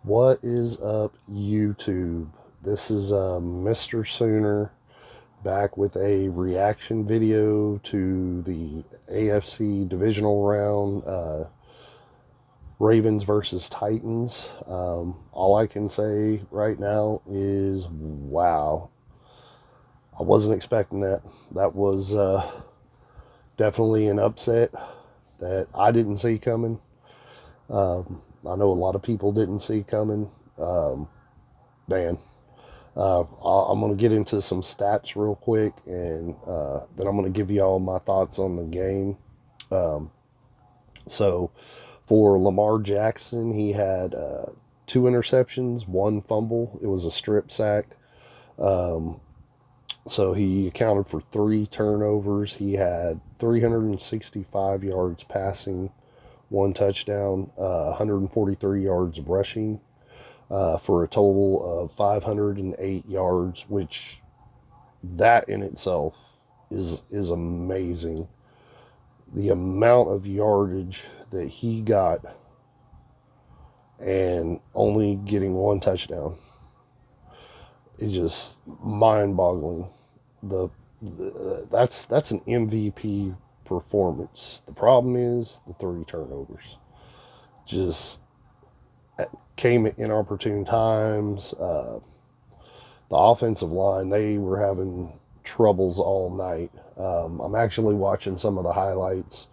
What is up, YouTube? This is Mr. Sooner back with a reaction video to the AFC divisional round, Ravens versus Titans. All I can say right now is wow. I wasn't expecting that. That was definitely an upset that I didn't see coming. I know a lot of people didn't see coming. Man, I'm going to get into some stats real quick, and then I'm going to give you all my thoughts on the game. Um, so, for Lamar Jackson, he had two interceptions, one fumble. It was a strip sack. Um, so, he accounted for three turnovers. He had 365 yards passing, one touchdown, 143 yards rushing. For a total of 508 yards, which that in itself is amazing. The amount of yardage that he got and only getting one touchdown is just mind-boggling. That's an MVP performance. The problem is the three turnovers. Just came at inopportune times. The offensive line, they were having troubles all night. I'm actually watching some of the highlights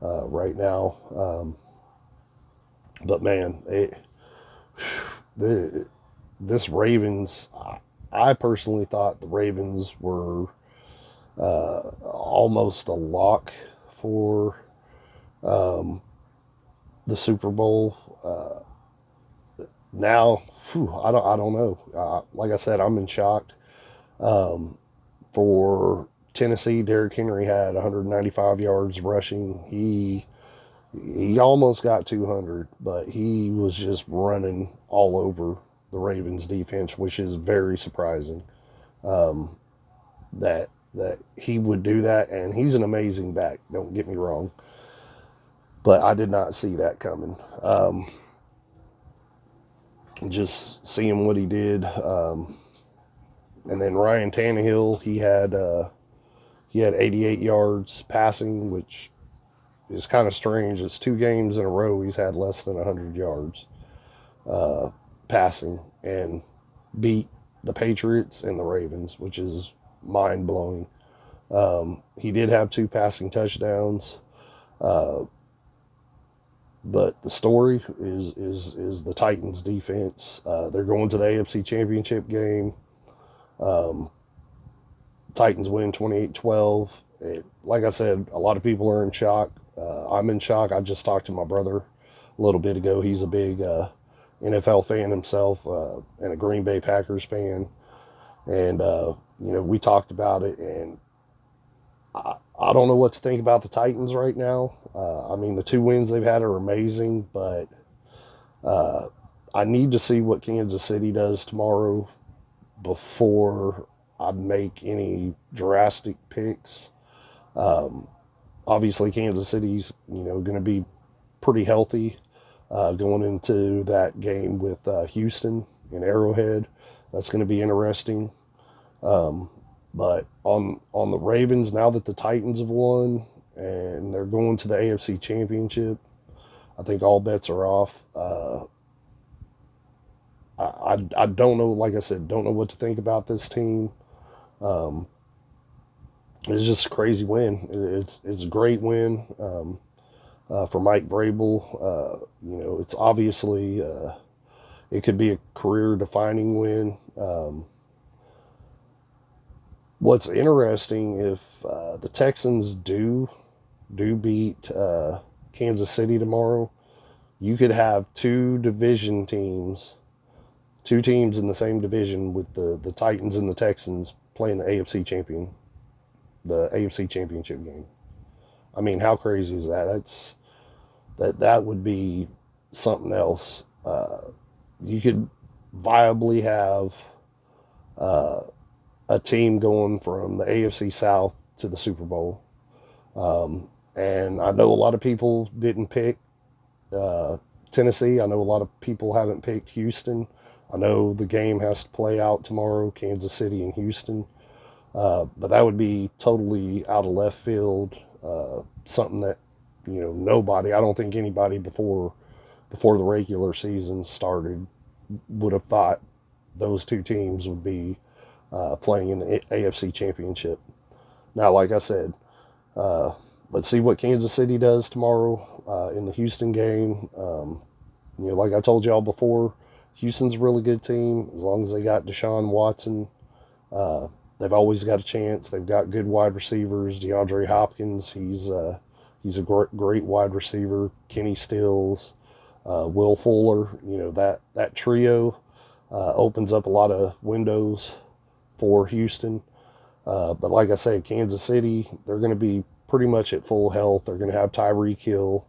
right now. But man, the, this Ravens, I personally thought the Ravens were almost a lock for the Super Bowl. Now, I don't know. Like I said, I'm in shock. For Tennessee, Derrick Henry had 195 yards rushing. He almost got 200, but he was just running all over the Ravens defense, which is very surprising. That he would do that, and he's an amazing back. Don't get me wrong, but I did not see that coming. Just seeing what he did, and then Ryan Tannehill, he had 88 yards passing, which is kind of strange. It's two games in a row he's had less than 100 yards passing, and beat the Patriots and the Ravens, which is mind blowing. He did have two passing touchdowns, uh, but the story is the Titans defense. They're going to the AFC Championship game. Um, Titans win 28-12. Like I said, a lot of people are in shock. I'm in shock. I just talked to my brother a little bit ago. He's a big NFL fan himself, and a Green Bay Packers fan. And, we talked about it, and I don't know what to think about the Titans right now. I mean, the two wins they've had are amazing, but uh, I need to see what Kansas City does tomorrow before I make any drastic picks. Um, Obviously, Kansas City's going to be pretty healthy going into that game with Houston in Arrowhead. That's going to be interesting. Um, but on the Ravens, now that the Titans have won and they're going to the AFC Championship, I think all bets are off. I don't know. Like I said, don't know what to think about this team. Um, it's just a crazy win. It's a great win for Mike Vrabel. It's obviously it could be a career defining win. What's interesting, if the Texans do beat Kansas City tomorrow, you could have two teams in the same division with the Titans and the Texans playing the AFC Championship game. I mean, how crazy is that? That would be something else. You could viably have uh, a team going from the AFC South to the Super Bowl. And I know a lot of people didn't pick uh, Tennessee. I know a lot of people haven't picked Houston. I know the game has to play out tomorrow, Kansas City and Houston. But that would be totally out of left field. Something that, nobody, I don't think anybody before the regular season started would have thought those two teams would be playing in the AFC Championship. Now, like I said, let's see what Kansas City does tomorrow in the Houston game. Like I told y'all before, Houston's a really good team. As long as they got Deshaun Watson, they've always got a chance. They've got good wide receivers. DeAndre Hopkins, he's a great wide receiver. Kenny Stills, Will Fuller, that trio opens up a lot of windows for Houston. But like I said, Kansas City, they're going to be pretty much at full health. They're going to have Tyreek Hill,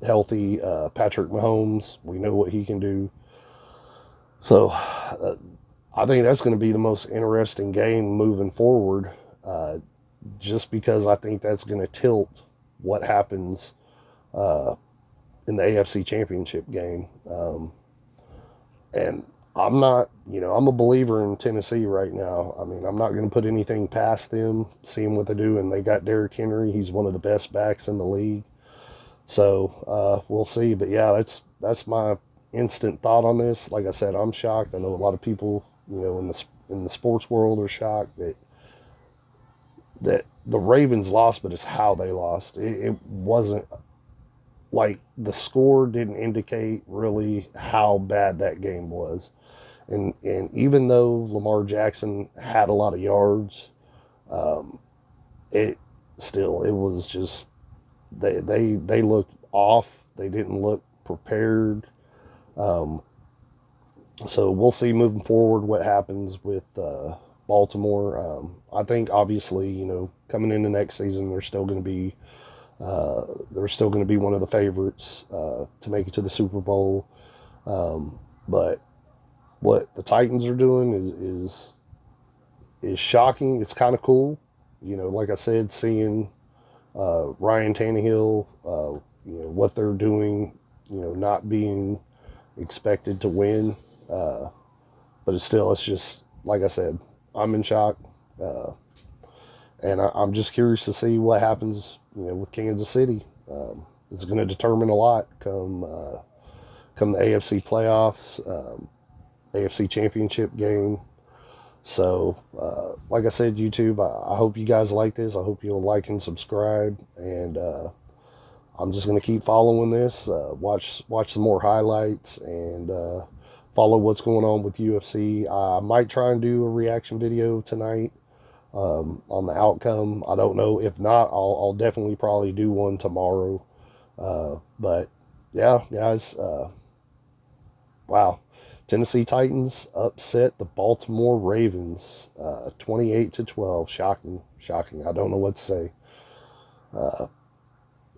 healthy. Patrick Mahomes, we know what he can do. So I think that's going to be the most interesting game moving forward, just because I think that's going to tilt what happens in the AFC Championship game. And I'm not, I'm a believer in Tennessee right now. I mean, I'm not going to put anything past them, seeing what they do. And they got Derrick Henry. He's one of the best backs in the league. So we'll see. But yeah, that's my instant thought on this. Like I said, I'm shocked. I know a lot of people, in the sports world are shocked that the Ravens lost, but it's how they lost. It wasn't like the score didn't indicate really how bad that game was. And even though Lamar Jackson had a lot of yards, it was just they looked off. They didn't look prepared. So we'll see moving forward what happens with Baltimore. I think obviously, coming into next season, they're still going to be one of the favorites to make it to the Super Bowl. But what the Titans are doing is shocking. It's kind of cool. Like I said, seeing Ryan Tannehill, what they're doing, not being expected to win. But it's just, like I said, I'm in shock. And I'm just curious to see what happens, with Kansas City. It's going to determine a lot come the AFC playoffs, AFC Championship game. So, like I said, YouTube, I hope you guys like this. I hope you'll like and subscribe. And I'm just going to keep following this, watch some more highlights, and follow what's going on with UFC. I might try and do a reaction video tonight on the outcome. I don't know. If not, I'll definitely probably do one tomorrow. But yeah, guys, wow. Tennessee Titans upset the Baltimore Ravens 28-12. Shocking. I don't know what to say.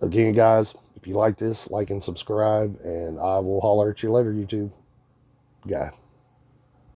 Again, guys, if you like this, like and subscribe, and I will holler at you later, YouTube. Guy.